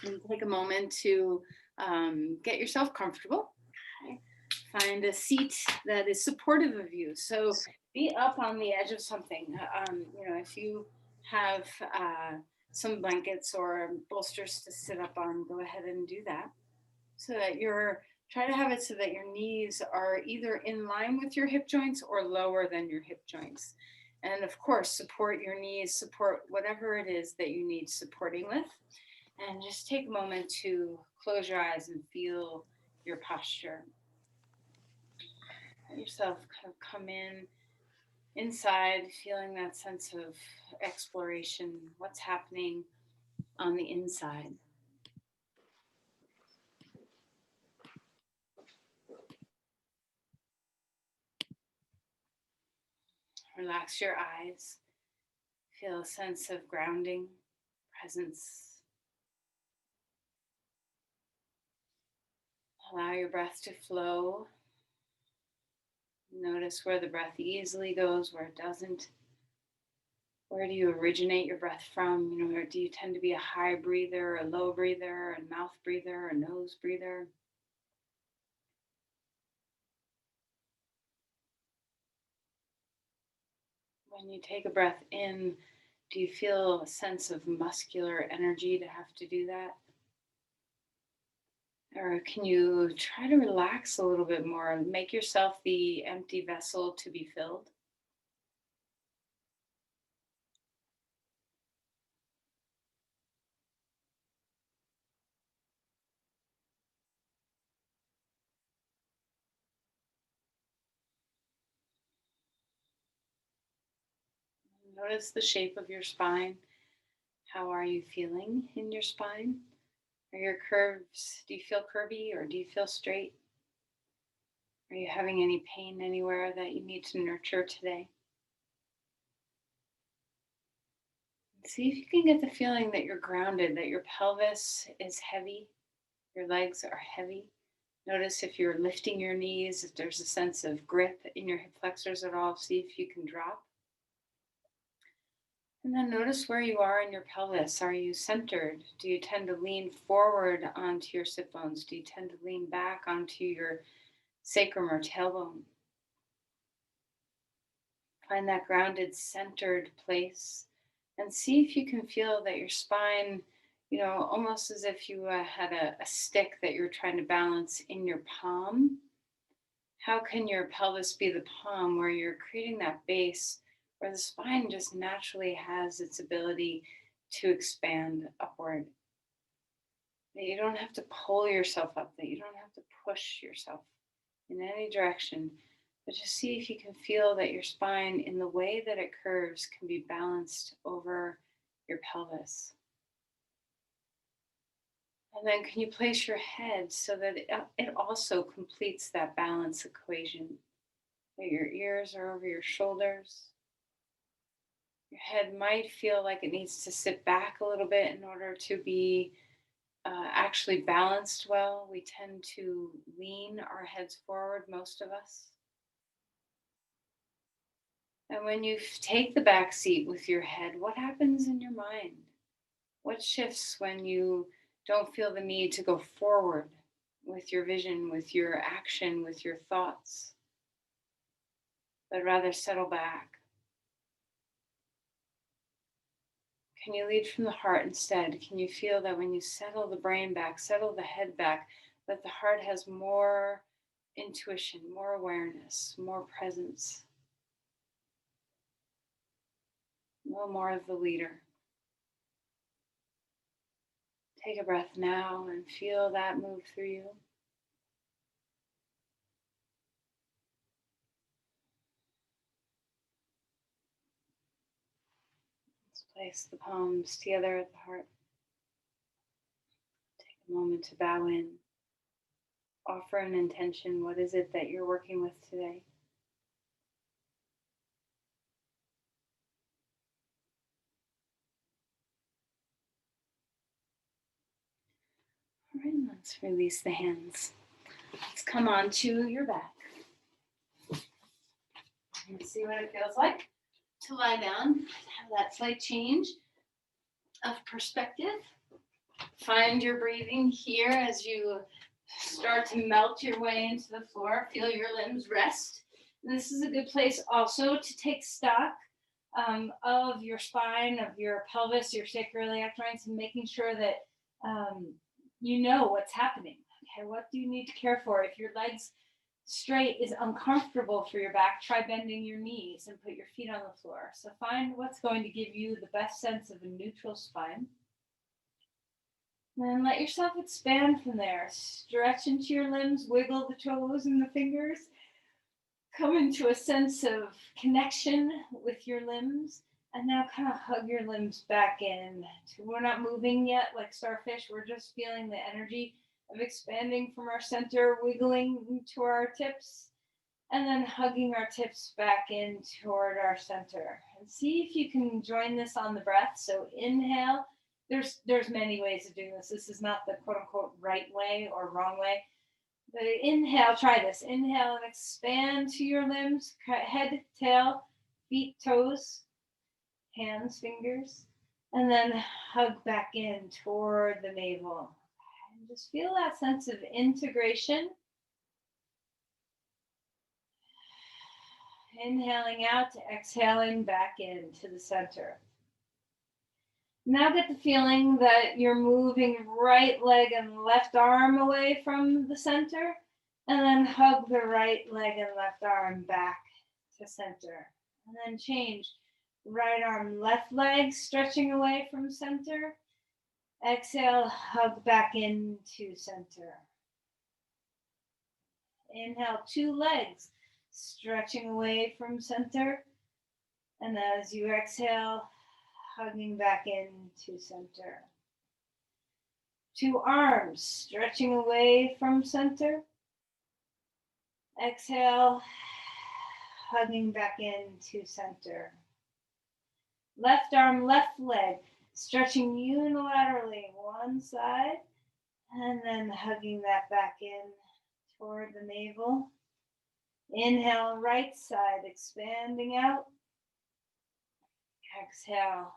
And take a moment to get yourself comfortable. Okay. Find a seat that is supportive of you. So be up on the edge of something. If you have some blankets or bolsters to sit up on, go ahead and do that. So that you're try to have it so that your knees are either in line with your hip joints or lower than your hip joints. And of course, support your knees, support whatever it is that you need supporting with. And just take a moment to close your eyes and feel your posture. Let yourself kind of come in inside, feeling that sense of exploration, what's happening on the inside. Relax your eyes. Feel a sense of grounding, presence. Allow your breath to flow. Notice where the breath easily goes, where it doesn't. Where do you originate your breath from? Or do you tend to be a high breather, a low breather, a mouth breather, a nose breather? When you take a breath in, do you feel a sense of muscular energy to have to do that? Or can you try to relax a little bit more? Make yourself the empty vessel to be filled. Notice the shape of your spine. How are you feeling in your spine? Are your curves, do you feel curvy or do you feel straight? Are you having any pain anywhere that you need to nurture today? See if you can get the feeling that you're grounded, that your pelvis is heavy, your legs are heavy. Notice if you're lifting your knees, if there's a sense of grip in your hip flexors at all. See if you can drop. And then notice where you are in your pelvis. Are you centered? Do you tend to lean forward onto your sit bones? Do you tend to lean back onto your sacrum or tailbone? Find that grounded, centered place and see if you can feel that your spine, almost as if you had a stick that you're trying to balance in your palm. How can your pelvis be the palm where you're creating that base where the spine just naturally has its ability to expand upward? That you don't have to pull yourself up, that you don't have to push yourself in any direction, but just see if you can feel that your spine, in the way that it curves, can be balanced over your pelvis. And then can you place your head so that it also completes that balance equation? That your ears are over your shoulders. Your head might feel like it needs to sit back a little bit in order to be actually balanced well. We tend to lean our heads forward, most of us. And when you take the back seat with your head, what happens in your mind? What shifts when you don't feel the need to go forward with your vision, with your action, with your thoughts, but rather settle back? Can you lead from the heart instead? Can you feel that when you settle the brain back, settle the head back, that the heart has more intuition, more awareness, more presence, a little more of the leader? Take a breath now and feel that move through you. Let's place the palms together at the heart. Take a moment to bow in. Offer an intention. What is it that you're working with today? All right, let's release the hands. Let's come on to your back. And see what it feels like to lie down, have that slight change of perspective. Find your breathing here as you start to melt your way into the floor. Feel your limbs rest. And this is a good place also to take stock of your spine, of your pelvis, your sacroiliac joints, and making sure that you know what's happening. Okay, what do you need to care for? If your legs straight is uncomfortable for your back, try bending your knees and put your feet on the floor. So find what's going to give you the best sense of a neutral spine. Then let yourself expand from there. Stretch into your limbs, wiggle the toes and the fingers. Come into a sense of connection with your limbs. And now kind of hug your limbs back in. We're not moving yet like starfish. We're just feeling the energy of expanding from our center, wiggling to our tips, and then hugging our tips back in toward our center. And see if you can join this on the breath. So inhale. There's many ways of doing this. This is not the quote unquote right way or wrong way. But inhale, try this. Inhale and expand to your limbs, head, tail, feet, toes, hands, fingers, and then hug back in toward the navel. And just feel that sense of integration. Inhaling out, exhaling back into the center. Now get the feeling that you're moving right leg and left arm away from the center, and then hug the right leg and left arm back to center. And then change. Right arm, left leg, stretching away from center. Exhale, hug back into center. Inhale, two legs, stretching away from center. And as you exhale, hugging back into center. Two arms, stretching away from center. Exhale, hugging back into center. Left arm, left leg, stretching unilaterally one side, and then hugging that back in toward the navel. Inhale, right side, expanding out. Exhale,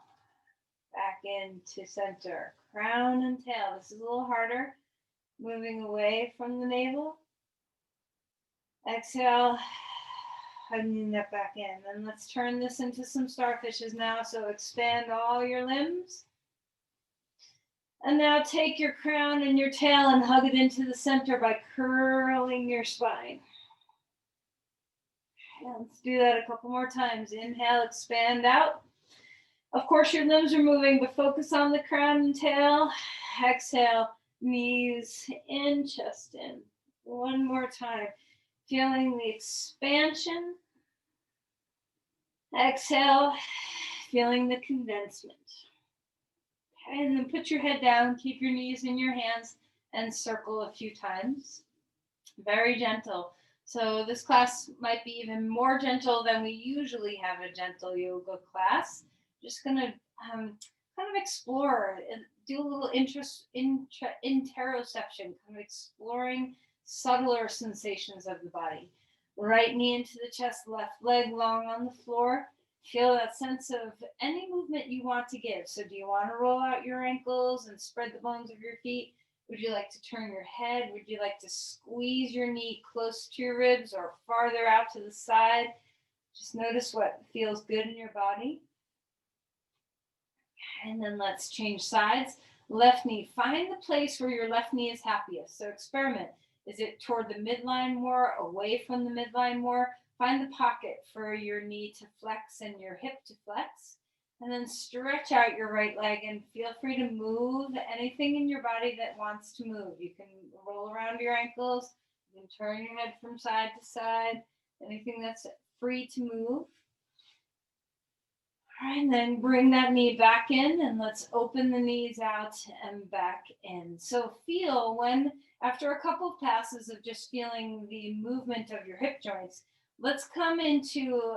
back into center. Crown and tail. This is a little harder. Moving away from the navel. Exhale, hugging that back in. Then let's turn this into some starfishes now. So expand all your limbs. And now take your crown and your tail and hug it into the center by curling your spine. And let's do that a couple more times. Inhale, expand out. Of course, your limbs are moving, but focus on the crown and tail. Exhale, knees in, chest in. One more time. Feeling the expansion. Exhale, feeling the condensement. Okay, and then put your head down, keep your knees in your hands, and circle a few times. Very gentle. So this class might be even more gentle than we usually have a gentle yoga class. Just gonna kind of explore and do a little interoception, kind of exploring subtler sensations of the body. Right knee into the chest, left leg long on the floor. Feel that sense of any movement you want to give. So do you want to roll out your ankles and spread the bones of your feet? Would you like to turn your head? Would you like to squeeze your knee close to your ribs or farther out to the side? Just notice what feels good in your body. And then let's change sides. Left knee, find the place where your left knee is happiest. So experiment. Is it toward the midline more, away from the midline more? Find the pocket for your knee to flex and your hip to flex. And then stretch out your right leg and feel free to move anything in your body that wants to move. You can roll around your ankles. You can turn your head from side to side. Anything that's free to move. All right, and then bring that knee back in and let's open the knees out and back in. So feel when, after a couple of passes of just feeling the movement of your hip joints, let's come into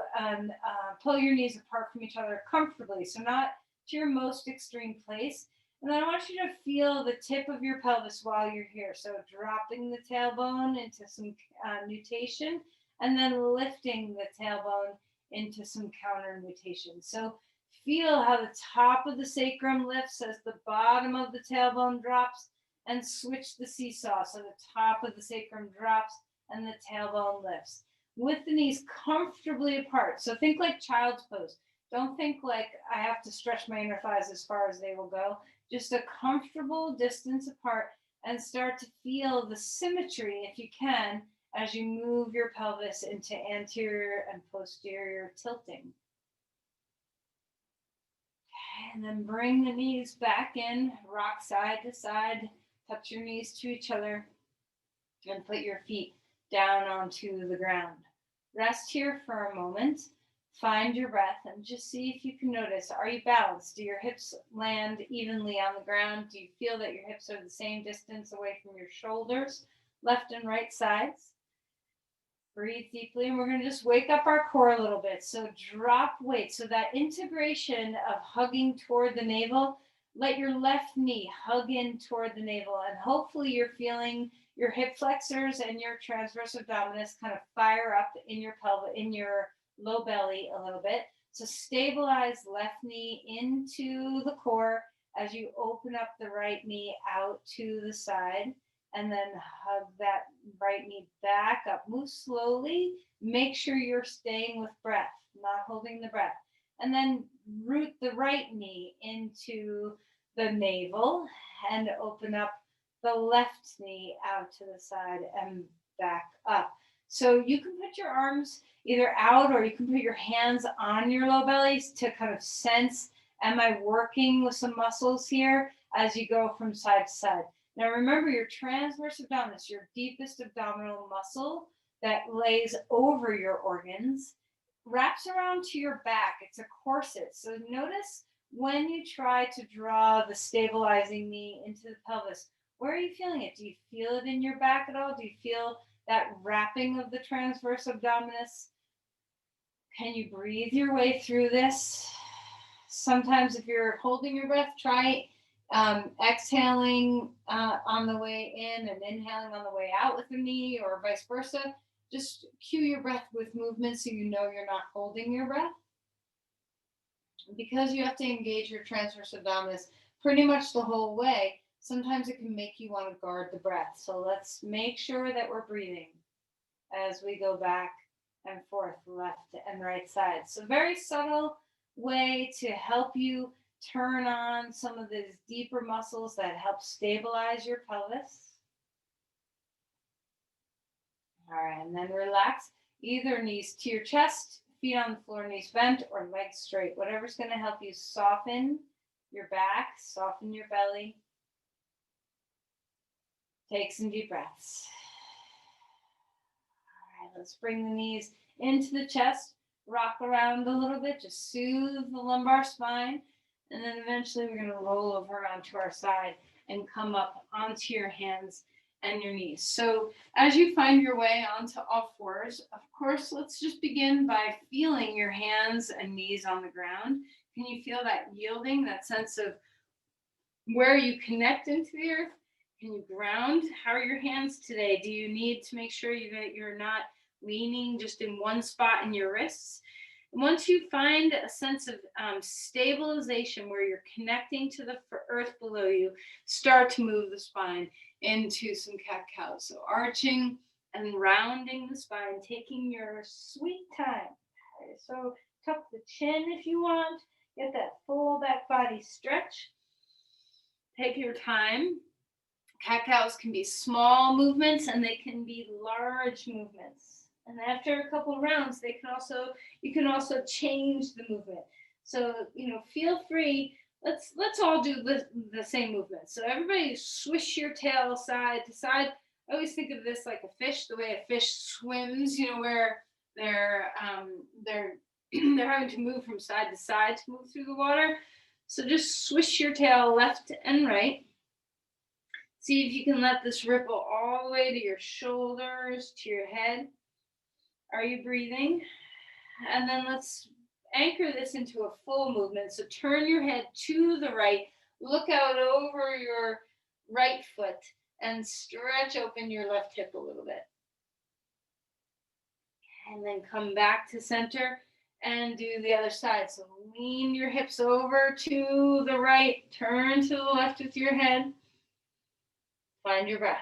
pull your knees apart from each other comfortably. So not to your most extreme place. And then I want you to feel the tip of your pelvis while you're here. So dropping the tailbone into some nutation and then lifting the tailbone into some counter nutation. So Feel how the top of the sacrum lifts as the bottom of the tailbone drops, and switch the seesaw. So the top of the sacrum drops and the tailbone lifts with the knees comfortably apart. So think like child's pose. Don't think like I have to stretch my inner thighs as far as they will go. Just a comfortable distance apart, and start to feel the symmetry, if you can, as you move your pelvis into anterior and posterior tilting. And then bring the knees back in, rock side to side, touch your knees to each other, and put your feet down onto the ground. Rest here for a moment. Find your breath and just see if you can notice, are you balanced? Do your hips land evenly on the ground? Do you feel that your hips are the same distance away from your shoulders, left and right sides? Breathe deeply, and we're going to just wake up our core a little bit. So drop weight. So that integration of hugging toward the navel, let your left knee hug in toward the navel, and hopefully you're feeling your hip flexors and your transverse abdominis kind of fire up in your pelvic, in your low belly a little bit. So stabilize left knee into the core as you open up the right knee out to the side, and then hug that right knee back up. Move slowly. Make sure you're staying with breath, not holding the breath. And then root the right knee into the navel and open up the left knee out to the side and back up. So you can put your arms either out, or you can put your hands on your low bellies to kind of sense, am I working with some muscles here as you go from side to side. Now remember, your transverse abdominis, your deepest abdominal muscle that lays over your organs, wraps around to your back. It's a corset. So notice when you try to draw the stabilizing knee into the pelvis, where are you feeling it? Do you feel it in your back at all? Do you feel that wrapping of the transverse abdominis? Can you breathe your way through this? Sometimes if you're holding your breath, try exhaling on the way in and inhaling on the way out with the knee, or vice versa. Just cue your breath with movement so you know you're not holding your breath. Because you have to engage your transverse abdominis pretty much the whole way, sometimes it can make you want to guard the breath. So let's make sure that we're breathing as we go back and forth, left and right side. So very subtle way to help you turn on some of these deeper muscles that help stabilize your pelvis. All right, and then relax. Either knees to your chest, feet on the floor, knees bent, or legs straight. Whatever's going to help you soften your back, soften your belly. Take some deep breaths. All right, let's bring the knees into the chest. Rock around a little bit, just soothe the lumbar spine. And then eventually we're going to roll over onto our side and come up onto your hands and your knees. So as you find your way onto all fours, of course, let's just begin by feeling your hands and knees on the ground. Can you feel that yielding, that sense of where you connect into the earth? Can you ground? How are your hands today? Do you need to make sure that you're not leaning just in one spot in your wrists? Once you find a sense of stabilization where you're connecting to the earth below you, start to move the spine into some cat-cow. So arching and rounding the spine, taking your sweet time. Okay, so tuck the chin if you want. Get that full back body stretch. Take your time. Cat-cows can be small movements and they can be large movements. And after a couple rounds, you can also change the movement. So, feel free. Let's all do the same movement. So everybody swish your tail side to side. I always think of this like a fish, the way a fish swims, where they're they're having to move from side to side to move through the water. So just swish your tail left and right. See if you can let this ripple all the way to your shoulders, to your head. Are you breathing? And then let's anchor this into a full movement. So turn your head to the right, look out over your right foot, and stretch open your left hip a little bit. And then come back to center And do the other side. So lean your hips over to the right, turn to the left with your head. Find your breath.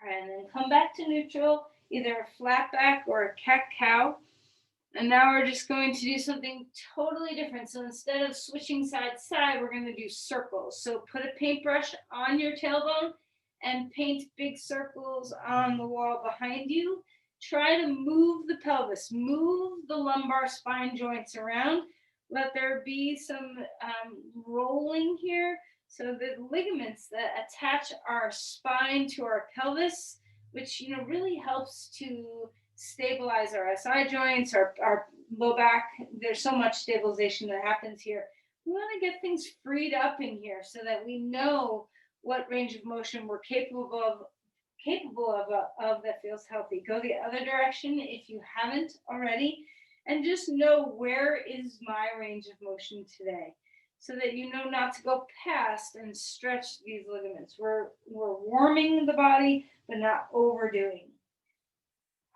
All right, and then come back to neutral, either a flat back or a cat-cow. And now we're just going to do something totally different. So instead of switching side to side, we're going to do circles. So put a paintbrush on your tailbone and paint big circles on the wall behind you. Try to move the pelvis, move the lumbar spine joints around. Let there be some rolling here. So the ligaments that attach our spine to our pelvis, which really helps to stabilize our SI joints, our low back. There's so much stabilization that happens here. We want to get things freed up in here so that we know what range of motion we're capable of that feels healthy. Go the other direction if you haven't already, and just know, where is my range of motion today, so that you know not to go past and stretch these ligaments. We're warming the body, but not overdoing.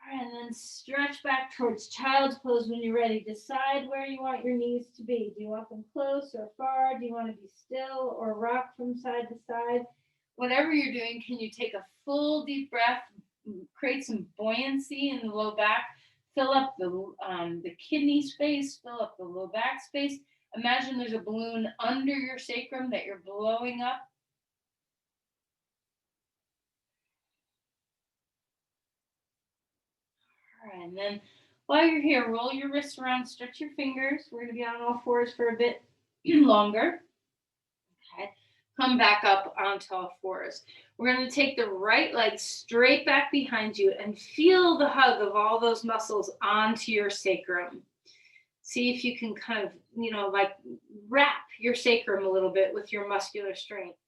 All right, and then stretch back towards child's pose when you're ready. Decide where you want your knees to be. Do you want them close or far? Do you want to be still or rock from side to side? Whatever you're doing, can you take a full deep breath, create some buoyancy in the low back, fill up the kidney space, fill up the low back space. Imagine there's a balloon under your sacrum that you're blowing up. All right, and then while you're here, roll your wrists around, stretch your fingers. We're going to be on all fours for a bit longer. Okay, come back up onto all fours. We're going to take the right leg straight back behind you and feel the hug of all those muscles onto your sacrum. See if you can kind of, like wrap your sacrum a little bit with your muscular strength.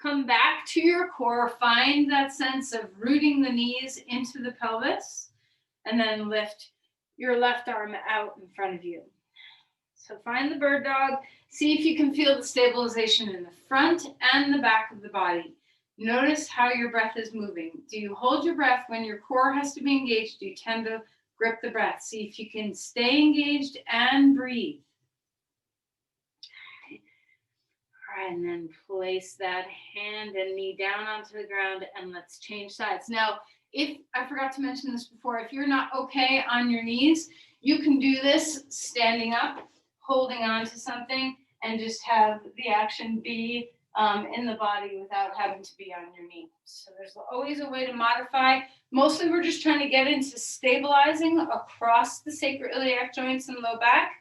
Come back to your core, find that sense of rooting the knees into the pelvis, and then lift your left arm out in front of you. So find the bird dog. See if you can feel the stabilization in the front and the back of the body. Notice how your breath is moving. Do you hold your breath when your core has to be engaged? Do you tend to grip the breath? See if you can stay engaged and breathe. All right, and then place that hand and knee down onto the ground, and let's change sides. Now, if I forgot to mention this before, if you're not okay on your knees, you can do this standing up, holding on to something, and just have the action be in the body without having to be on your knee. So there's always a way to modify. Mostly we're just trying to get into stabilizing across the sacroiliac joints and low back,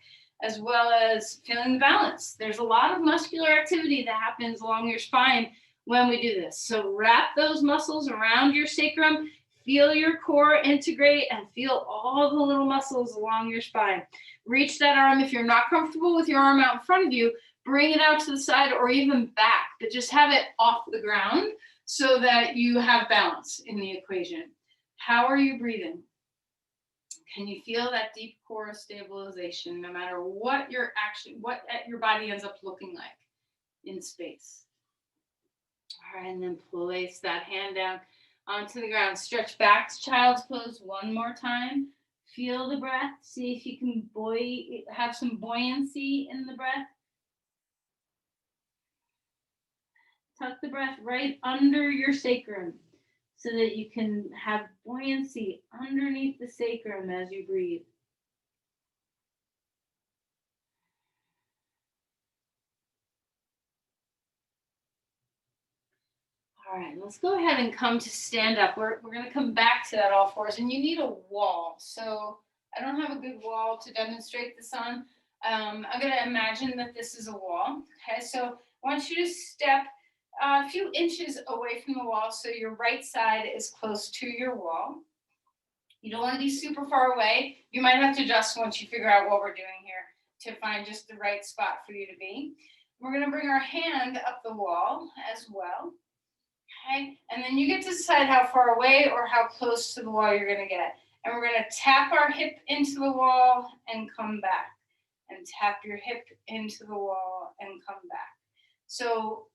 as well as feeling the balance. There's a lot of muscular activity that happens along your spine when we do this. So wrap those muscles around your sacrum, feel your core integrate, and feel all the little muscles along your spine. Reach that arm. If you're not comfortable with your arm out in front of you, bring it out to the side or even back, but just have it off the ground so that you have balance in the equation. How are you breathing? Can you feel that deep core stabilization no matter what your body ends up looking like in space? All right, and then place that hand down onto the ground. Stretch back to child's pose one more time. Feel the breath. See if you can have some buoyancy in the breath. Tuck the breath right under your sacrum so that you can have buoyancy underneath the sacrum as you breathe. All right, let's go ahead and come to stand up. We're going to come back to that all fours, and you need a wall. So I don't have a good wall to demonstrate this on. I'm going to imagine that this is a wall. Okay, so I want you to step a few inches away from the wall so your right side is close to your wall. You don't want to be super far away. You might have to adjust once you figure out what we're doing here to find just the right spot for you to be. We're going to bring our hand up the wall as well. Okay, and then you get to decide how far away or how close to the wall you're going to get. And we're going to tap our hip into the wall and come back. And tap your hip into the wall and come back. So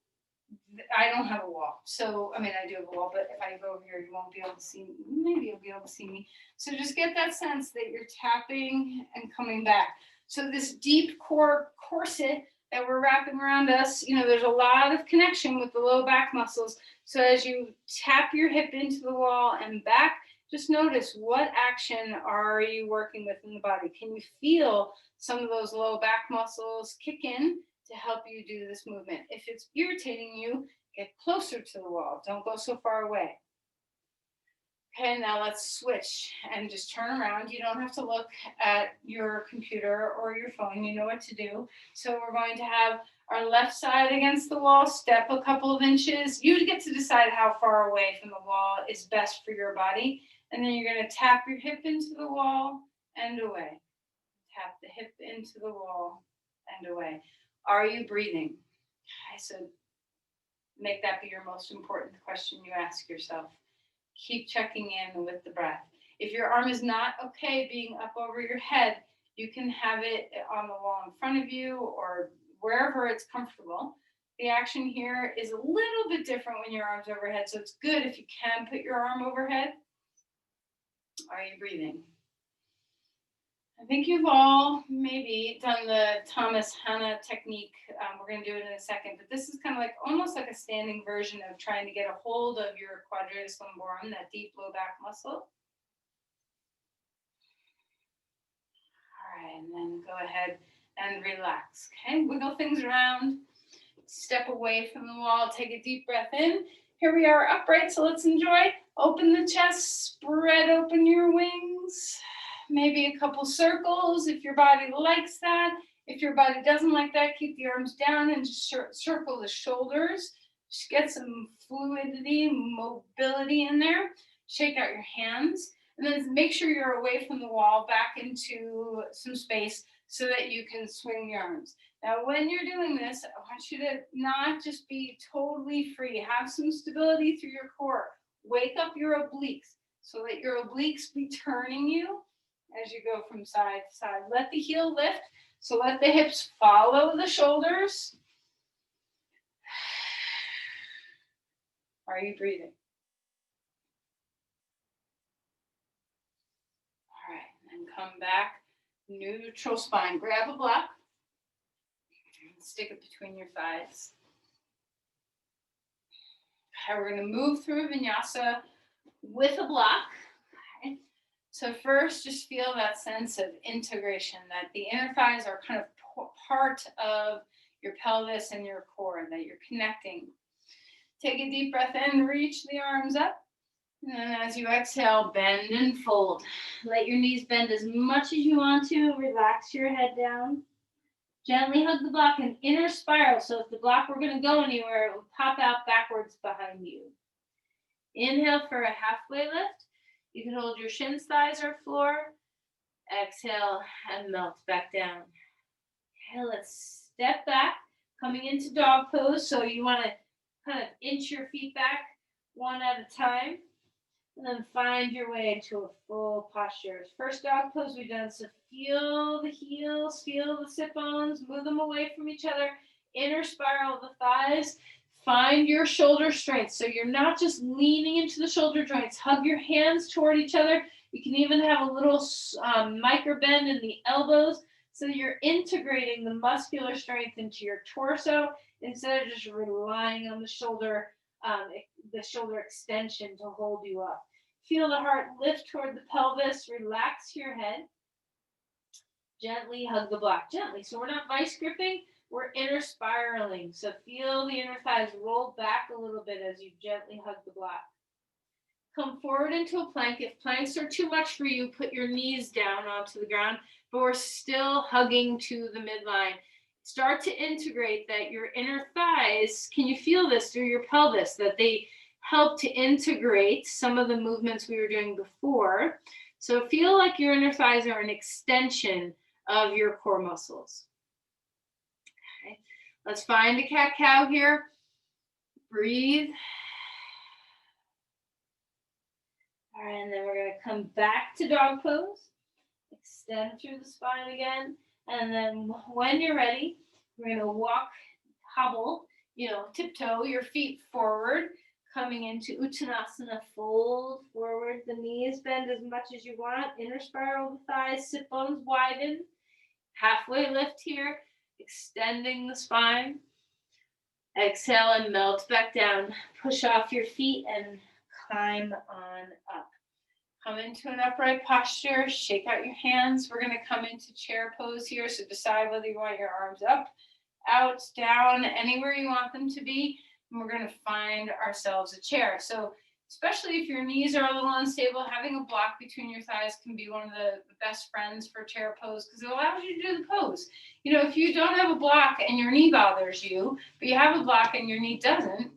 I don't have a wall. So, I mean, I do have a wall, but if I go over here, you won't be able to see me. Maybe you'll be able to see me. So just get that sense that you're tapping and coming back. So this deep core corset that we're wrapping around us, you know, there's a lot of connection with the low back muscles. So as you tap your hip into the wall and back, just notice what action are you working with in the body? Can you feel some of those low back muscles kick in to help you do this movement? If it's irritating you, get closer to the wall. Don't go so far away. Okay, now let's switch and just turn around. You don't have to look at your computer or your phone. You know what to do. So we're going to have our left side against the wall, step a couple of inches. You get to decide how far away from the wall is best for your body. And then you're going to tap your hip into the wall and away. Tap the hip into the wall and away. Are you breathing? Okay, so make that be your most important question you ask yourself. Keep checking in with the breath. If your arm is not okay being up over your head, you can have it on the wall in front of you or wherever it's comfortable. The action here is a little bit different when your arm's overhead, so it's good if you can put your arm overhead. Are you breathing? I think you've all maybe done the Thomas Hanna technique. We're going to do it in a second, but this is kind of like almost like a standing version of trying to get a hold of your quadratus lumborum, that deep low back muscle. All right, and then go ahead and relax. Okay, wiggle things around, step away from the wall, take a deep breath in. Here we are upright, so let's enjoy. Open the chest, spread open your wings. Maybe a couple circles if your body likes that. If your body doesn't like that, keep the arms down and just circle the shoulders. Just get some fluidity, mobility in there. Shake out your hands. And then make sure you're away from the wall, back into some space so that you can swing the arms. Now, when you're doing this, I want you to not just be totally free. Have some stability through your core. Wake up your obliques so that your obliques be turning you as you go from side to side. Let the heel lift, so let the hips follow the shoulders. Are you breathing? All right, and come back, neutral spine. Grab a block, and stick it between your thighs. Okay, we're gonna move through vinyasa with a block. Okay. So first, just feel that sense of integration, that the inner thighs are kind of part of your pelvis and your core, that you're connecting. Take a deep breath in, reach the arms up. And then as you exhale, bend and fold. Let your knees bend as much as you want to. Relax your head down. Gently hug the block in inner spiral. So if the block were going to go anywhere, it would pop out backwards behind you. Inhale for a halfway lift. You can hold your shins, thighs, or floor. Exhale and melt back down. Okay, let's step back, coming into dog pose. So you want to kind of inch your feet back one at a time. And then find your way into a full posture. First dog pose we've done. So feel the heels, feel the sit bones, move them away from each other. Inner spiral of the thighs. Find your shoulder strength. So you're not just leaning into the shoulder joints. Hug your hands toward each other. You can even have a little micro bend in the elbows. So you're integrating the muscular strength into your torso instead of just relying on the shoulder extension to hold you up. Feel the heart lift toward the pelvis. Relax your head. Gently hug the block. Gently. So we're not vice gripping. We're inner spiraling. So feel the inner thighs roll back a little bit as you gently hug the block. Come forward into a plank. If planks are too much for you, put your knees down onto the ground, but we're still hugging to the midline. Start to integrate that your inner thighs, can you feel this through your pelvis, that they help to integrate some of the movements we were doing before. So feel like your inner thighs are an extension of your core muscles. Okay, let's find a cat-cow here. Breathe. All right, and then we're going to come back to dog pose. Extend through the spine again. And then when you're ready, we're going to hobble tiptoe your feet forward, coming into Uttanasana, fold forward, the knees bend as much as you want, inner spiral the thighs, sit bones widen, halfway lift here, extending the spine. Exhale and melt back down. Push off your feet and climb on up. Come into an upright posture, shake out your hands. We're going to come into chair pose here, so decide whether you want your arms up, out, down, anywhere you want them to be. And we're going to find ourselves a chair. So especially if your knees are a little unstable, having a block between your thighs can be one of the best friends for chair pose because it allows you to do the pose. If you don't have a block and your knee bothers you, but you have a block and your knee doesn't,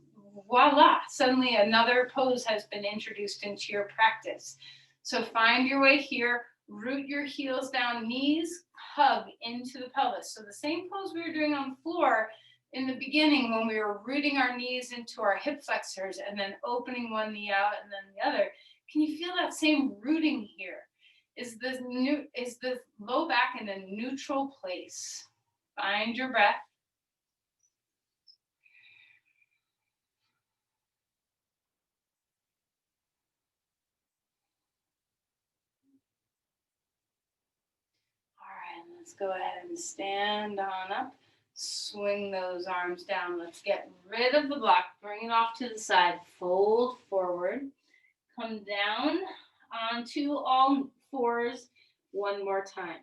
voila, suddenly another pose has been introduced into your practice. So find your way here, root your heels down, knees hug into the pelvis. So the same pose we were doing on the floor in the beginning when we were rooting our knees into our hip flexors and then opening one knee out and then the other. Can you feel that same rooting here? Is the low back in a neutral place? Find your breath. All right, let's go ahead and stand on up. Swing those arms down. Let's get rid of the block. Bring it off to the side. Fold forward. Come down onto all fours one more time.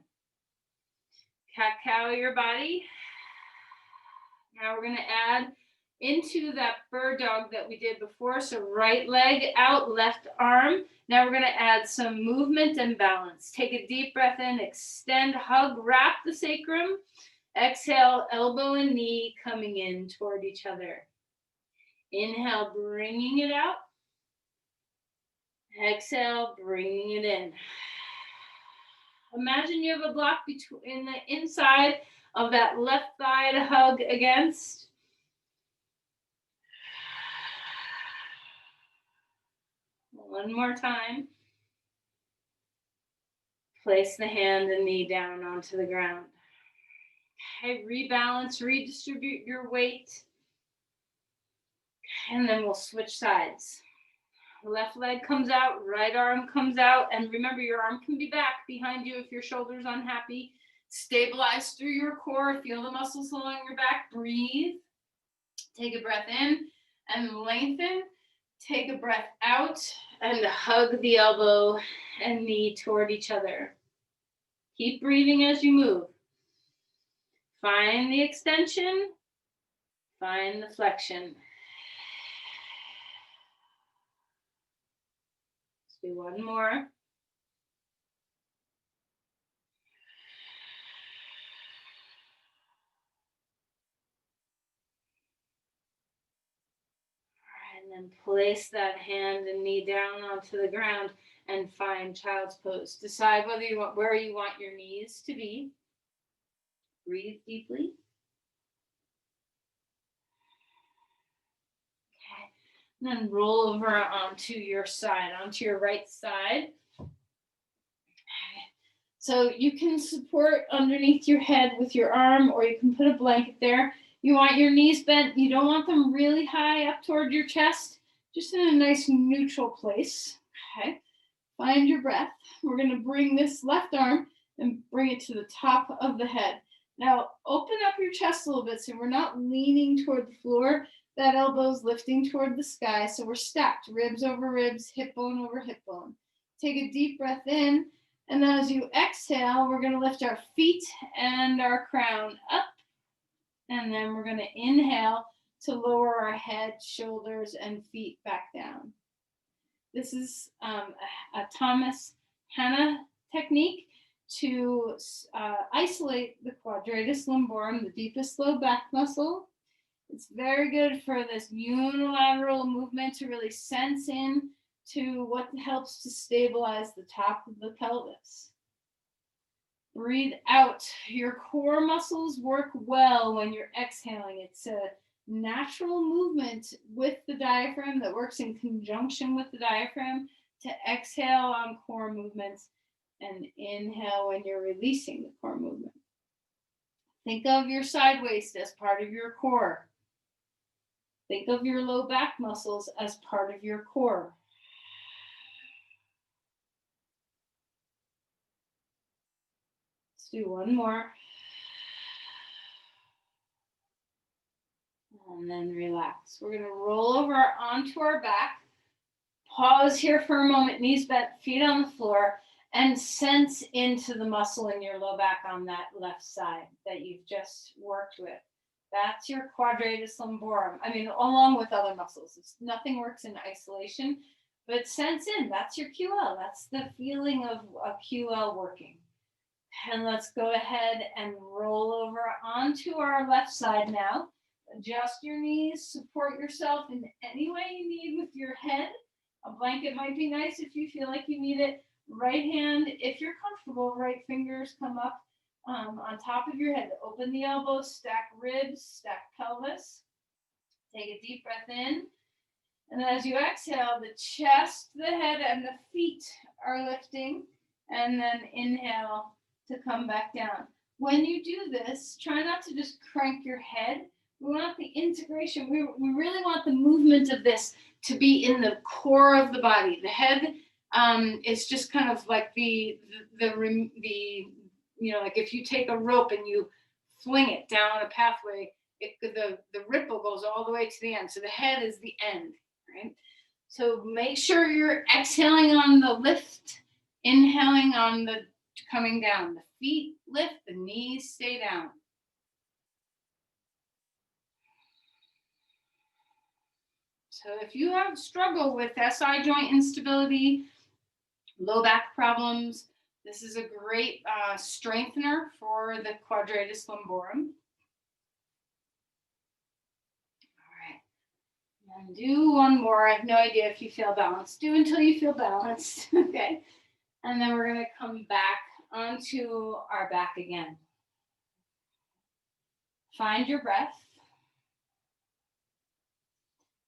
Cat-cow your body. Now we're going to add into that bird dog that we did before. So right leg out, left arm. Now we're going to add some movement and balance. Take a deep breath in, extend, hug, wrap the sacrum. Exhale, elbow and knee coming in toward each other. Inhale, bringing it out. Exhale, bringing it in. Imagine you have a block in the inside of that left thigh to hug against. One more time. Place the hand and knee down onto the ground. Okay, rebalance, redistribute your weight. And then we'll switch sides. Left leg comes out, right arm comes out. And remember, your arm can be back behind you if your shoulder's unhappy. Stabilize through your core. Feel the muscles along your back. Breathe. Take a breath in and lengthen. Take a breath out and hug the elbow and knee toward each other. Keep breathing as you move. Find the extension. Find the flexion. Let's do one more. And then place that hand and knee down onto the ground and find child's pose. Decide where you want your knees to be. Breathe deeply. Okay. And then roll over onto your side, onto your right side. Okay. So you can support underneath your head with your arm, or you can put a blanket there. You want your knees bent. You don't want them really high up toward your chest, just in a nice neutral place. Okay. Find your breath. We're going to bring this left arm and bring it to the top of the head. Now, open up your chest a little bit so we're not leaning toward the floor. That elbow's lifting toward the sky, so we're stacked, ribs over ribs, hip bone over hip bone. Take a deep breath in, and then as you exhale, we're going to lift our feet and our crown up. And then we're going to inhale to lower our head, shoulders, and feet back down. This is a Thomas Hanna technique to isolate the quadratus lumborum, the deepest low back muscle. It's very good for this unilateral movement to really sense in to what helps to stabilize the top of the pelvis. Breathe out. Your core muscles work well when you're exhaling. It's a natural movement with the diaphragm that works in conjunction with the diaphragm to exhale on core movements and inhale when you're releasing the core movement. Think of your side waist as part of your core. Think of your low back muscles as part of your core. Let's do one more. And then relax. We're going to roll over onto our back. Pause here for a moment, knees bent, feet on the floor, and sense into the muscle in your low back on that left side that you've just worked with. That's your quadratus lumborum. I mean, along with other muscles. Nothing works in isolation, but sense in. That's your QL. That's the feeling of a QL working. And let's go ahead and roll over onto our left side now. Adjust your knees, support yourself in any way you need with your head. A blanket might be nice if you feel like you need it. Right hand, if you're comfortable, right fingers come up on top of your head. Open the elbows, stack ribs, stack pelvis. Take a deep breath in. And as you exhale, the chest, the head, and the feet are lifting. And then inhale to come back down. When you do this, try not to just crank your head. We want the integration. We really want the movement of this to be in the core of the body. The head is just kind of like the like if you take a rope and you fling it down a pathway, the ripple goes all the way to the end. So the head is the end, right? So make sure you're exhaling on the lift, inhaling on the coming down. The feet lift, the knees stay down. So if you have struggle with SI joint instability, low back problems, this is a great strengthener for the quadratus lumborum. All right, and do one more. I have no idea if you feel balanced. Do until you feel balanced, okay? And then we're gonna come back onto our back again. Find your breath.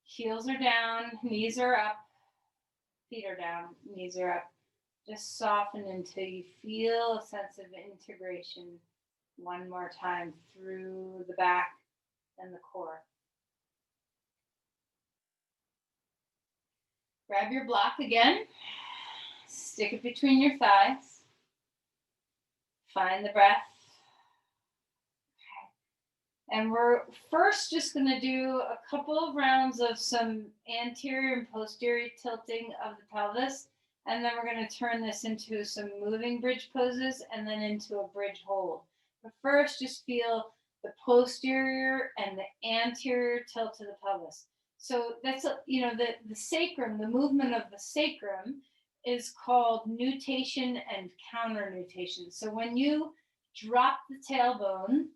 Heels are down, knees are up, feet are down, knees are up. Just soften until you feel a sense of integration one more time through the back and the core. Grab your block again, stick it between your thighs, find the breath. And we're first just going to do a couple of rounds of some anterior and posterior tilting of the pelvis. And then we're going to turn this into some moving bridge poses and then into a bridge hold. But first, just feel the posterior and the anterior tilt to the pelvis. So that's, the sacrum, the movement of the sacrum is called nutation and counter nutation. So when you drop the tailbone,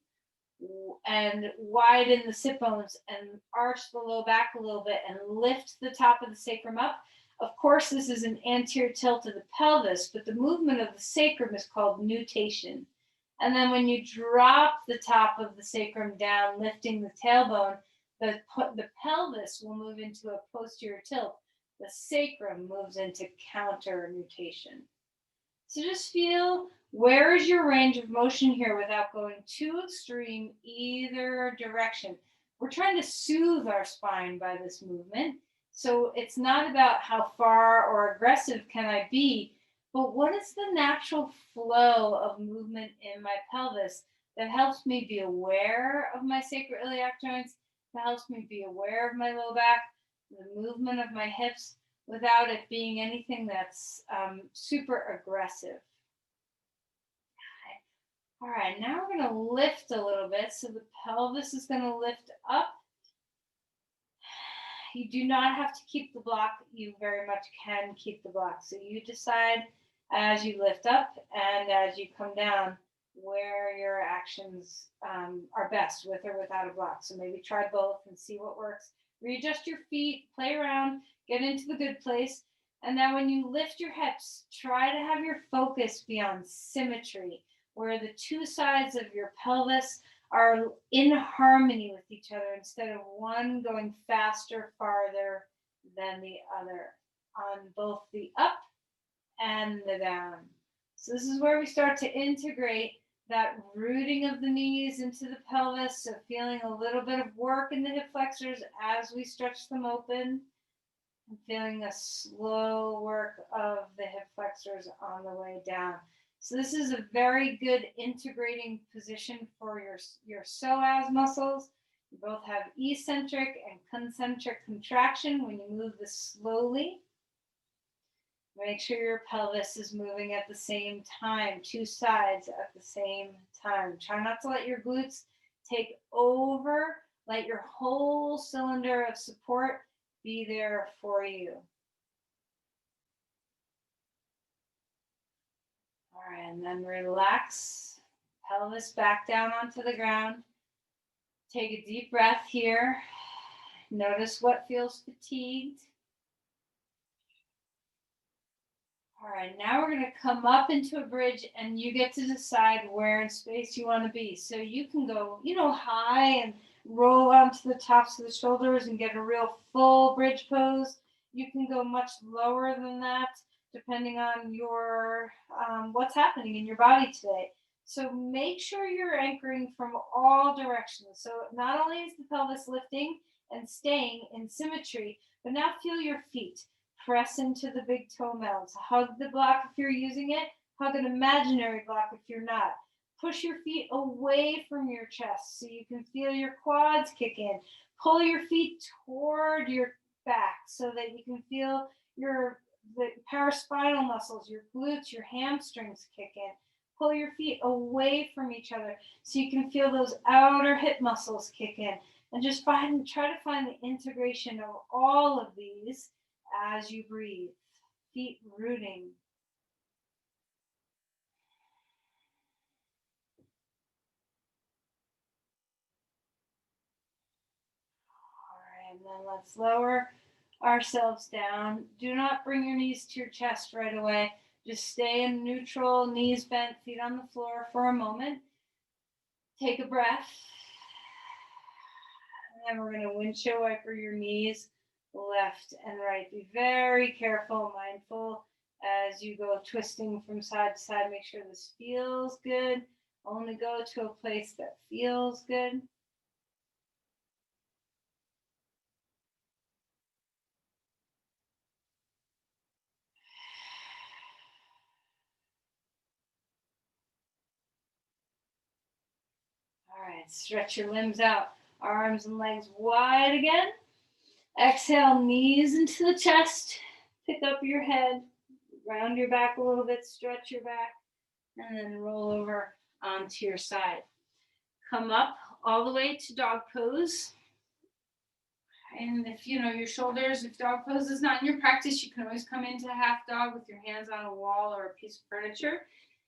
and widen the sit bones and arch the low back a little bit and lift the top of the sacrum up. Of course, this is an anterior tilt of the pelvis, but the movement of the sacrum is called nutation. And then when you drop the top of the sacrum down, lifting the tailbone, the pelvis will move into a posterior tilt. The sacrum moves into counter nutation. So just feel, where is your range of motion here without going too extreme either direction. We're trying to soothe our spine by this movement. So it's not about how far or aggressive can I be, but what is the natural flow of movement in my pelvis that helps me be aware of my sacroiliac joints, that helps me be aware of my low back, the movement of my hips, without it being anything that's super aggressive. All right, now we're going to lift a little bit. So the pelvis is going to lift up. You do not have to keep the block. You very much can keep the block. So you decide as you lift up and as you come down where your actions are best, with or without a block. So maybe try both and see what works. Readjust your feet, play around, get into the good place. And then when you lift your hips, try to have your focus be on symmetry, where the two sides of your pelvis are in harmony with each other instead of one going faster, farther than the other on both the up and the down. So this is where we start to integrate that rooting of the knees into the pelvis. So feeling a little bit of work in the hip flexors as we stretch them open. And feeling a slow work of the hip flexors on the way down. So this is a very good integrating position for your psoas muscles. You both have eccentric and concentric contraction when you move this slowly. Make sure your pelvis is moving at the same time, two sides at the same time. Try not to let your glutes take over. Let your whole cylinder of support be there for you. All right, and then relax, pelvis back down onto the ground. Take a deep breath here. Notice what feels fatigued. All right, now we're going to come up into a bridge and you get to decide where in space you want to be. So you can go, high and roll onto the tops of the shoulders and get a real full bridge pose. You can go much lower than that, depending on your what's happening in your body today. So make sure you're anchoring from all directions. So not only is the pelvis lifting and staying in symmetry, but now feel your feet. Press into the big toe mounds. Hug the block if you're using it. Hug an imaginary block if you're not. Push your feet away from your chest so you can feel your quads kick in. Pull your feet toward your back so that you can feel the paraspinal muscles, your glutes, your hamstrings kick in. Pull your feet away from each other so you can feel those outer hip muscles kick in. And just try to find the integration of all of these as you breathe. Feet rooting. All right, and then let's lower ourselves down. Do not bring your knees to your chest right away. Just stay in neutral, knees bent, feet on the floor for a moment. Take a breath. And then we're going to windshield wiper your knees left and right. Be very careful, mindful as you go twisting from side to side. Make sure this feels good. Only go to a place that feels good. All right, stretch your limbs out. Arms and legs wide again. Exhale, knees into the chest. Pick up your head. Round your back a little bit. Stretch your back. And then roll over onto your side. Come up all the way to dog pose. And if your shoulders, if dog pose is not in your practice, you can always come into half dog with your hands on a wall or a piece of furniture.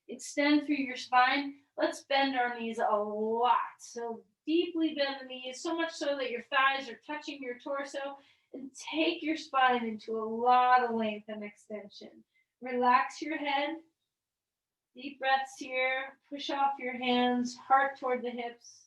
Extend through your spine. Let's bend our knees a lot. So deeply bend the knees, so much so that your thighs are touching your torso, and take your spine into a lot of length and extension. Relax your head. Deep breaths here. Push off your hands, heart toward the hips.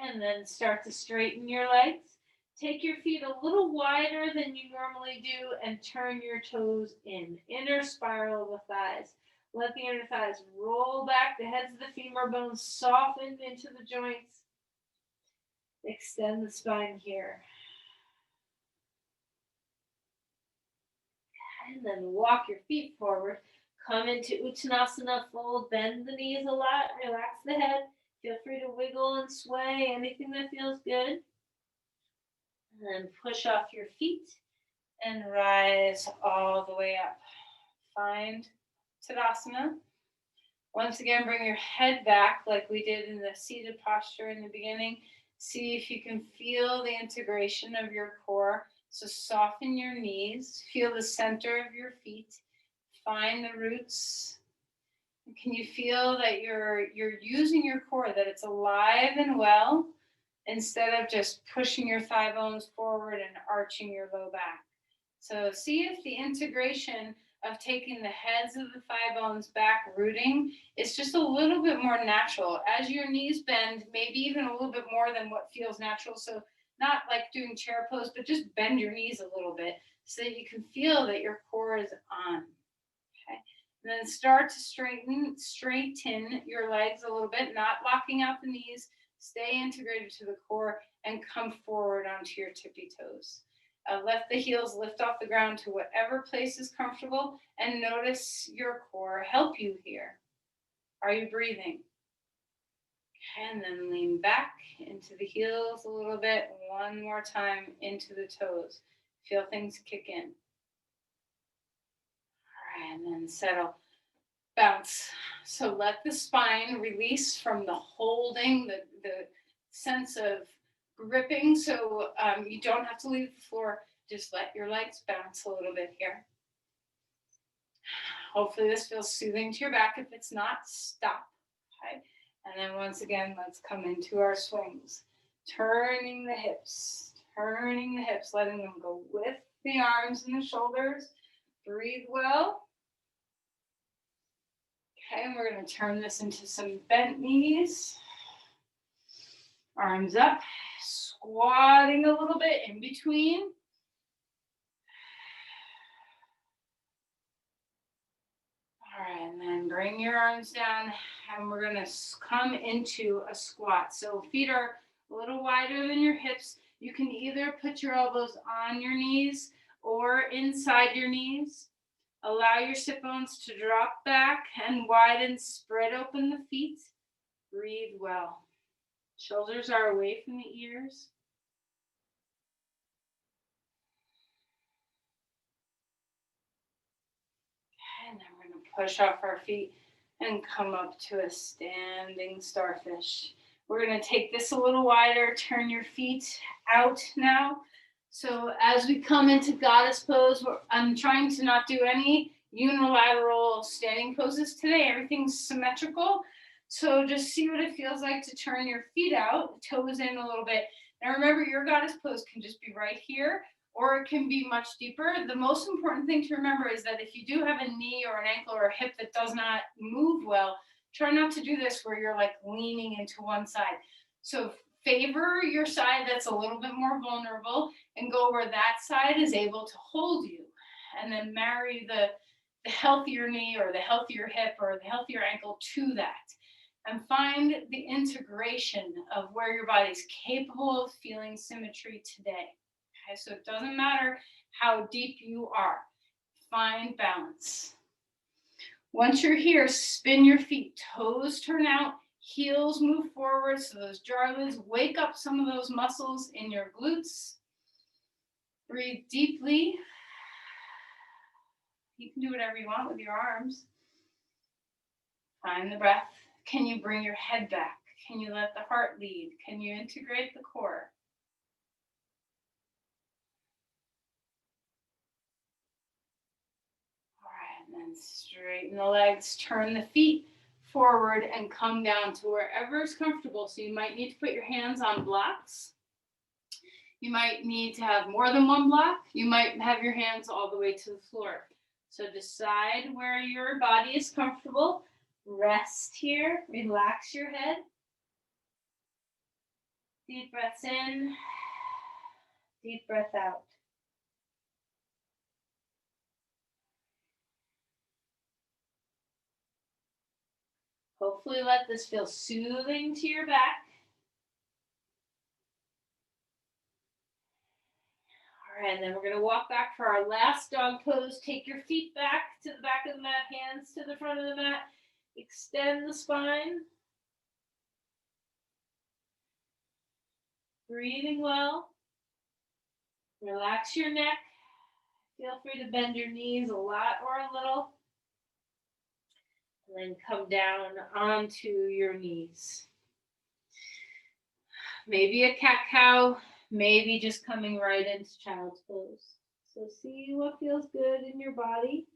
And then start to straighten your legs. Take your feet a little wider than you normally do and turn your toes in. Inner spiral the thighs. Let the inner thighs roll back. The heads of the femur bones soften into the joints. Extend the spine here. And then walk your feet forward. Come into Uttanasana fold. Bend the knees a lot. Relax the head. Feel free to wiggle and sway, anything that feels good. And then push off your feet and rise all the way up. Find Tadasana. Once again, bring your head back like we did in the seated posture in the beginning. See if you can feel the integration of your core. So soften your knees. Feel the center of your feet. Find the roots. Can you feel that you're using your core, that it's alive and well, instead of just pushing your thigh bones forward and arching your low back? So see if the integration of taking the heads of the thigh bones back, rooting, is just a little bit more natural. As your knees bend, maybe even a little bit more than what feels natural. So not like doing chair pose, but just bend your knees a little bit so that you can feel that your core is on. Okay. And then start to straighten your legs a little bit, not locking out the knees. Stay integrated to the core and come forward onto your tippy toes. Let the heels lift off the ground to whatever place is comfortable, and notice your core help you here. Are you breathing? And then lean back into the heels a little bit. One more time into the toes. Feel things kick in. All right, and then settle. Bounce. So let the spine release from the holding, the sense of gripping. So you don't have to leave the floor. Just let your legs bounce a little bit here. Hopefully this feels soothing to your back. If it's not, stop. Okay. And then once again, let's come into our swings. Turning the hips, letting them go with the arms and the shoulders. Breathe well. Okay, and we're going to turn this into some bent knees. Arms up, squatting a little bit in between. All right, and then bring your arms down, and we're going to come into a squat. So feet are a little wider than your hips. You can either put your elbows on your knees or inside your knees. Allow your sit bones to drop back and widen, spread open the feet. Breathe well. Shoulders are away from the ears. Okay, and then we're going to push off our feet and come up to a standing starfish. We're going to take this a little wider. Turn your feet out now. So as we come into goddess pose, I'm trying to not do any unilateral standing poses today. Everything's symmetrical. So just see what it feels like to turn your feet out, toes in a little bit. Now remember, your goddess pose can just be right here, or it can be much deeper. The most important thing to remember is that if you do have a knee or an ankle or a hip that does not move well, try not to do this where you're like leaning into one side. So favor your side that's a little bit more vulnerable and go where that side is able to hold you. And then marry the healthier knee or the healthier hip or the healthier ankle to that. And find the integration of where your body's capable of feeling symmetry today. Okay, so it doesn't matter how deep you are. Find balance. Once you're here, spin your feet. Toes turn out. Heels move forward, so those jar lids wake up some of those muscles in your glutes. Breathe deeply. You can do whatever you want with your arms. Find the breath. Can you bring your head back? Can you let the heart lead? Can you integrate the core? All right, and then straighten the legs, turn the feet forward and come down to wherever is comfortable. So you might need to put your hands on blocks. You might need to have more than one block. You might have your hands all the way to the floor. So decide where your body is comfortable. Rest here. Relax your head. Deep breaths in. Deep breath out. Hopefully let this feel soothing to your back. All right, and then we're going to walk back for our last dog pose. Take your feet back to the back of the mat, hands to the front of the mat. Extend the spine. Breathing well. Relax your neck. Feel free to bend your knees a lot or a little. And then come down onto your knees. Maybe a cat-cow, maybe just coming right into child's pose. So see what feels good in your body.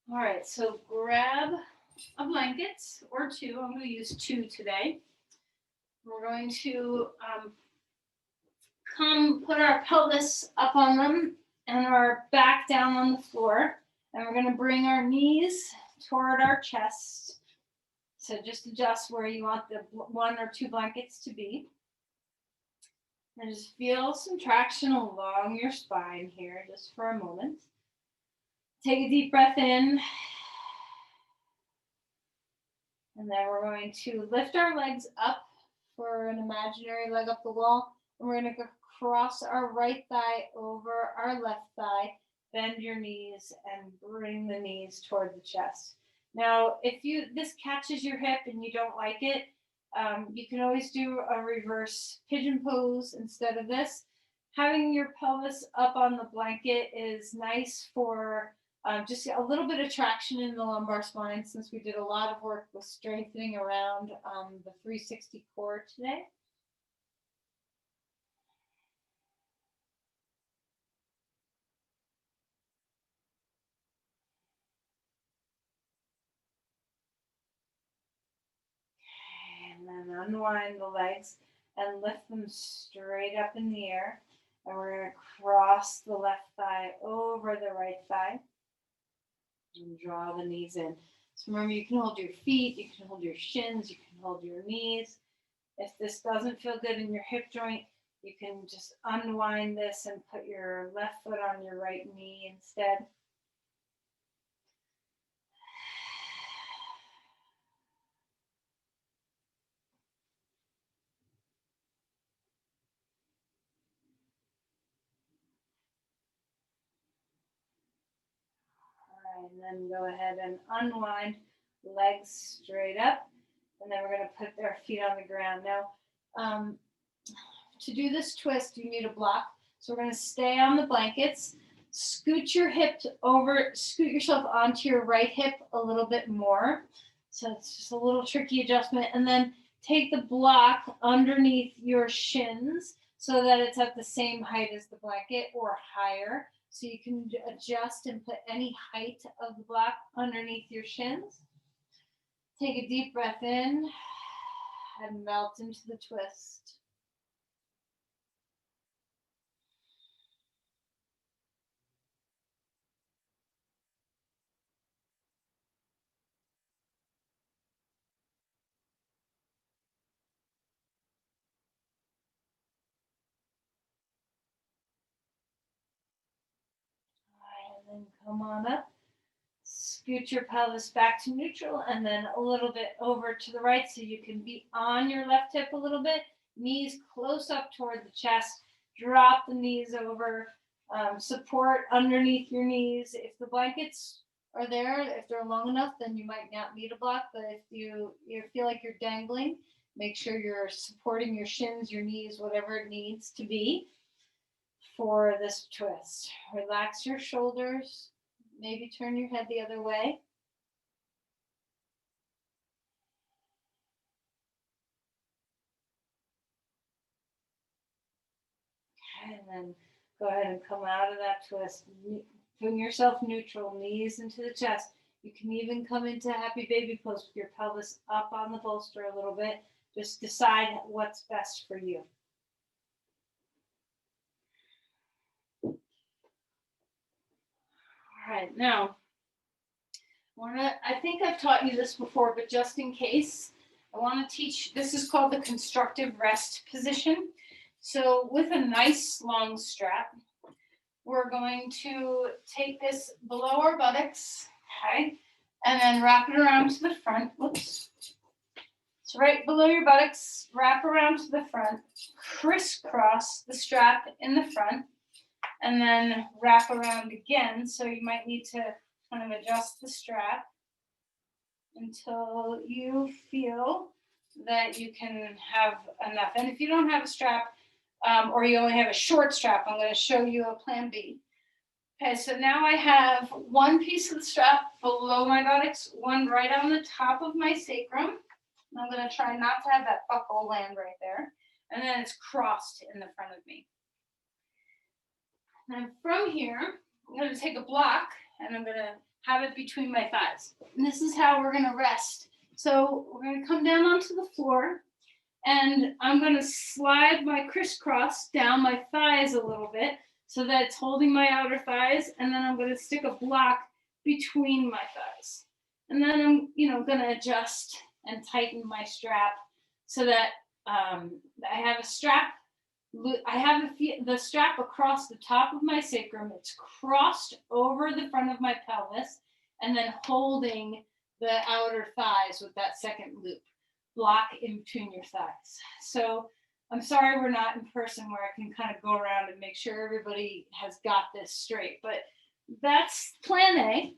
All right, so grab a blanket or two. I'm going to use two today. We're going to come put our pelvis up on them and our back down on the floor. And we're going to bring our knees toward our chest. So just adjust where you want the 1 or 2 blankets to be. And just feel some traction along your spine here just for a moment. Take a deep breath in. And then we're going to lift our legs up for an imaginary leg up the wall. And we're going to cross our right thigh over our left thigh. Bend your knees and bring the knees toward the chest. Now, if this catches your hip and you don't like it, you can always do a reverse pigeon pose instead of this. Having your pelvis up on the blanket is nice for just a little bit of traction in the lumbar spine, since we did a lot of work with strengthening around the 360 core today. And then unwind the legs and lift them straight up in the air. And we're going to cross the left thigh over the right thigh and draw the knees in. So remember, you can hold your feet, you can hold your shins, you can hold your knees. If this doesn't feel good in your hip joint, you can just unwind this and put your left foot on your right knee instead. And then go ahead and unwind, legs straight up, and then we're going to put our feet on the ground. Now, to do this twist, you need a block. So we're going to stay on the blankets, scoot your hip over, scoot yourself onto your right hip a little bit more. So it's just a little tricky adjustment. And then take the block underneath your shins so that it's at the same height as the blanket or higher. So you can adjust and put any height of the block underneath your shins. Take a deep breath in and melt into the twist. And then come on up. Scoot your pelvis back to neutral and then a little bit over to the right so you can be on your left hip a little bit. Knees close up toward the chest. Drop the knees over. Support underneath your knees. If the blankets are there, if they're long enough, then you might not need a block. But if you feel like you're dangling, make sure you're supporting your shins, your knees, whatever it needs to be for this twist. Relax your shoulders. Maybe turn your head the other way. And then go ahead and come out of that twist. Bring yourself neutral, knees into the chest. You can even come into happy baby pose with your pelvis up on the bolster a little bit. Just decide what's best for you. All right, now, I think I've taught you this before, but just in case, I want to teach, this is called the constructive rest position. So with a nice long strap, we're going to take this below our buttocks, okay, and then wrap it around to the front. Whoops. So right below your buttocks, wrap around to the front, crisscross the strap in the front, and then wrap around again. So you might need to kind of adjust the strap until you feel that you can have enough. And if you don't have a strap, or you only have a short strap, I'm going to show you a plan B. Okay, so now I have one piece of the strap below my buttocks, one right on the top of my sacrum. I'm going to try not to have that buckle land right there. And then it's crossed in the front of me. And from here, I'm going to take a block and I'm going to have it between my thighs. And this is how we're going to rest. So we're going to come down onto the floor. And I'm going to slide my crisscross down my thighs a little bit so that it's holding my outer thighs. And then I'm going to stick a block between my thighs. And then I'm, going to adjust and tighten my strap so that I have a strap. I have the strap across the top of my sacrum. It's crossed over the front of my pelvis and then holding the outer thighs with that second loop block in between your thighs. So I'm sorry we're not in person where I can kind of go around and make sure everybody has got this straight, but that's plan A.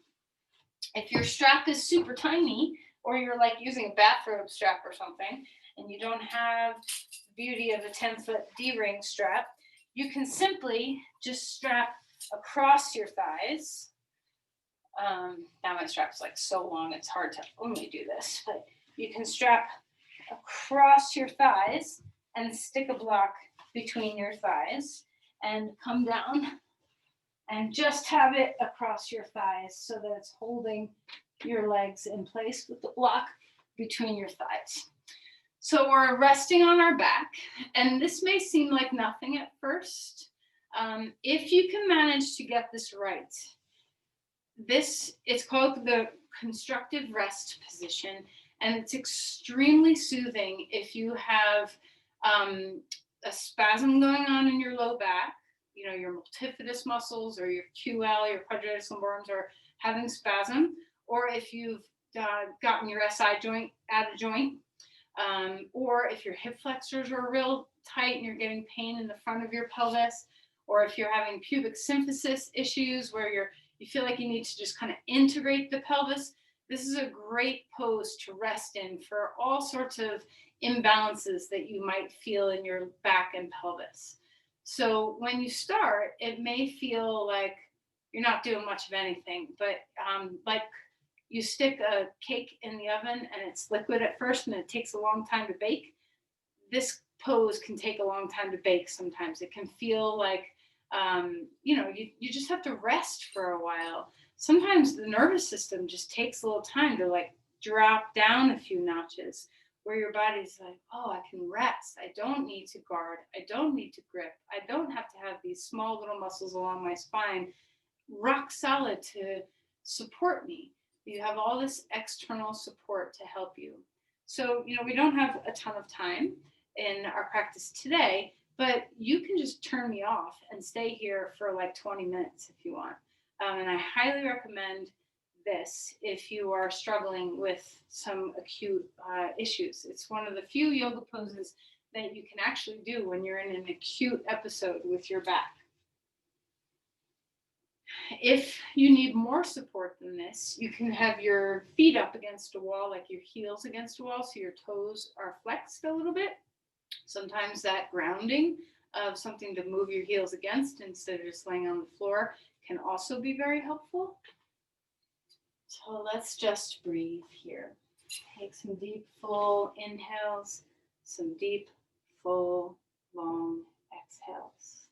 If your strap is super tiny, or you're like using a bathrobe strap or something, and you don't have the beauty of a 10-foot D-ring strap, you can simply just strap across your thighs. Now my strap's like so long, it's hard to only do this, but you can strap across your thighs and stick a block between your thighs and come down and just have it across your thighs so that it's holding your legs in place with the block between your thighs. So we're resting on our back, and this may seem like nothing at first. If you can manage to get this right, it's called the constructive rest position, and it's extremely soothing if you have a spasm going on in your low back, your multifidus muscles or your QL, your quadratus lumborum are having spasm, or if you've gotten your SI joint out of joint, or if your hip flexors are real tight and you're getting pain in the front of your pelvis, or if you're having pubic symphysis issues where you feel like you need to just kind of integrate the pelvis, this is a great pose to rest in for all sorts of imbalances that you might feel in your back and pelvis. So when you start, it may feel like you're not doing much of anything, but like you stick a cake in the oven and it's liquid at first and it takes a long time to bake. This pose can take a long time to bake sometimes. It can feel like, you just have to rest for a while. Sometimes the nervous system just takes a little time to like drop down a few notches where your body's like, oh, I can rest. I don't need to guard. I don't need to grip. I don't have to have these small little muscles along my spine rock solid to support me. You have all this external support to help you. So, we don't have a ton of time in our practice today, but you can just turn me off and stay here for like 20 minutes if you want. And I highly recommend this if you are struggling with some acute issues. It's one of the few yoga poses that you can actually do when you're in an acute episode with your back. If you need more support than this, you can have your feet up against a wall, like your heels against a wall, so your toes are flexed a little bit. Sometimes that grounding of something to move your heels against instead of just laying on the floor can also be very helpful. So let's just breathe here. Take some deep, full inhales, some deep, full, long exhales.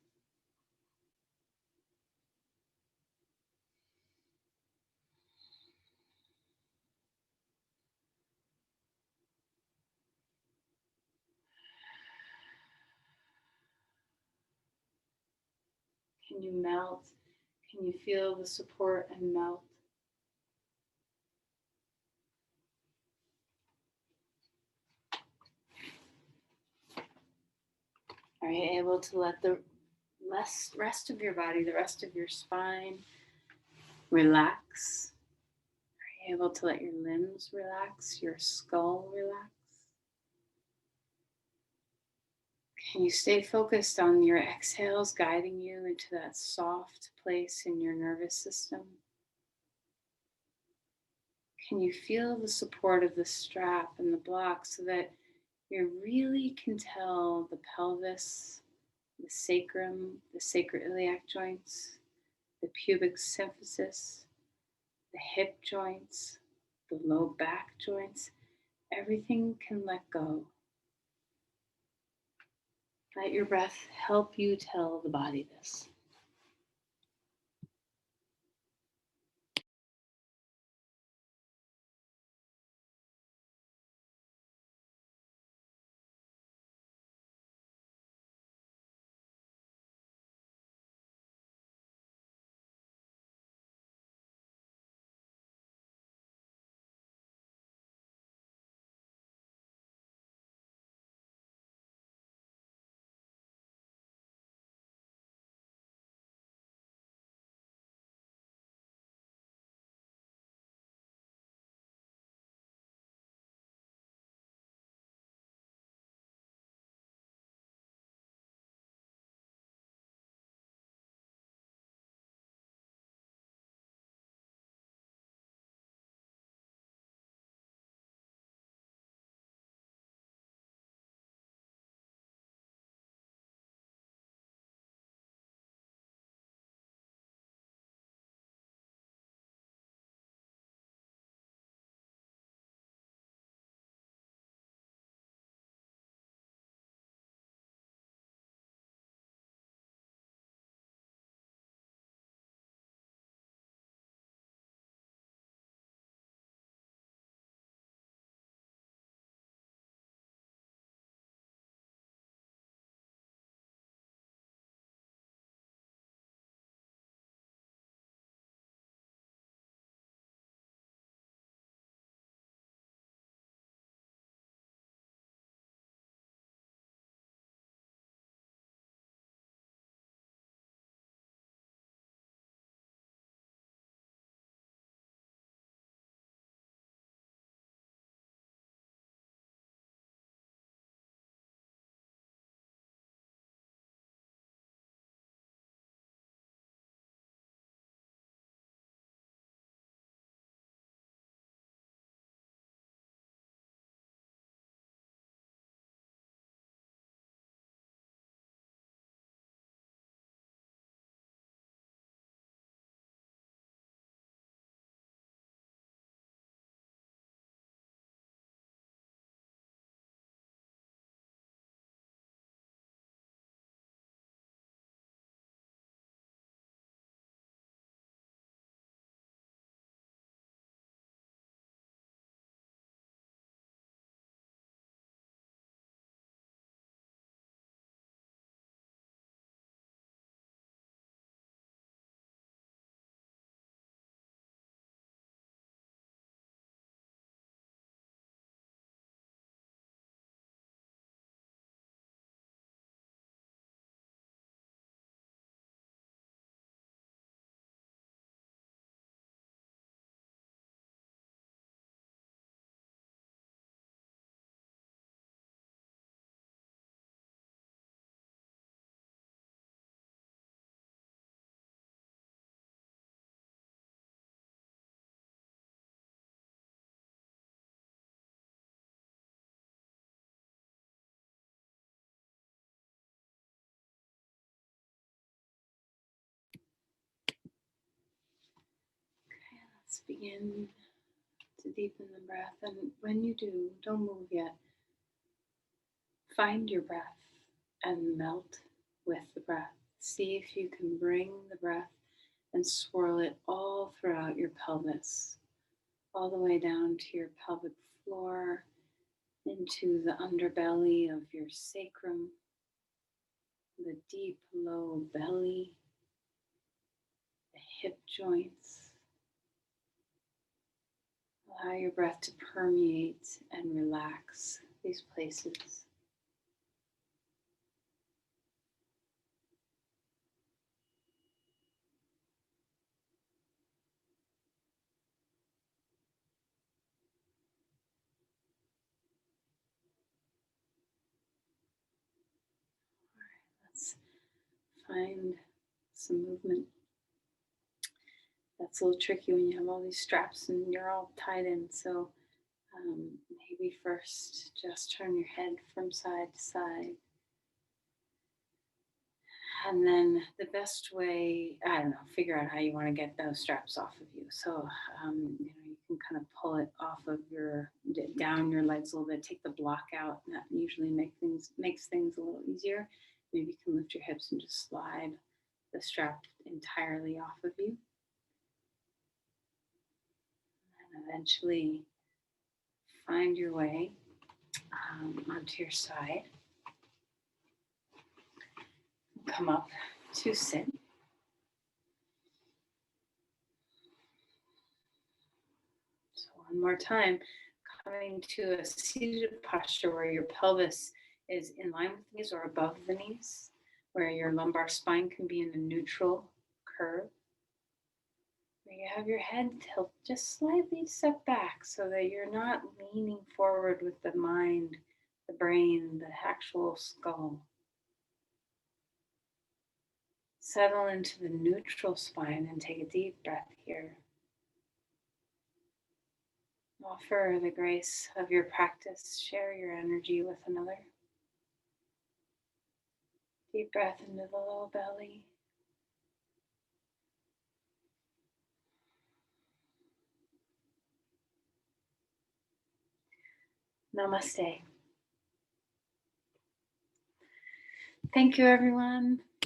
Can you melt? Can you feel the support and melt? Are you able to let the rest of your body, the rest of your spine relax? Are you able to let your limbs relax, your skull relax? Can you stay focused on your exhales guiding you into that soft place in your nervous system? Can you feel the support of the strap and the block so that you really can tell the pelvis, the sacrum, the sacroiliac joints, the pubic symphysis, the hip joints, the low back joints, everything can let go. Let your breath help you tell the body this. Just begin to deepen the breath. And when you do, don't move yet. Find your breath and melt with the breath. See if you can bring the breath and swirl it all throughout your pelvis, all the way down to your pelvic floor, into the underbelly of your sacrum, the deep low belly, the hip joints. Allow your breath to permeate and relax these places. Let's find some movement. That's a little tricky when you have all these straps and you're all tied in. So maybe first just turn your head from side to side. And then the best way, I don't know, figure out how you want to get those straps off of you. So, you can kind of pull it off of down your legs a little bit, take the block out. And that usually makes things a little easier. Maybe you can lift your hips and just slide the strap entirely off of you. And eventually find your way onto your side. Come up to sit. So one more time, coming to a seated posture where your pelvis is in line with the knees or above the knees, where your lumbar spine can be in a neutral curve, where you have your head tilt just slightly set back so that you're not leaning forward with the mind, the brain, the actual skull. Settle into the neutral spine and take a deep breath here. Offer the grace of your practice. Share your energy with another. Deep breath into the low belly. Namaste. Thank you, everyone.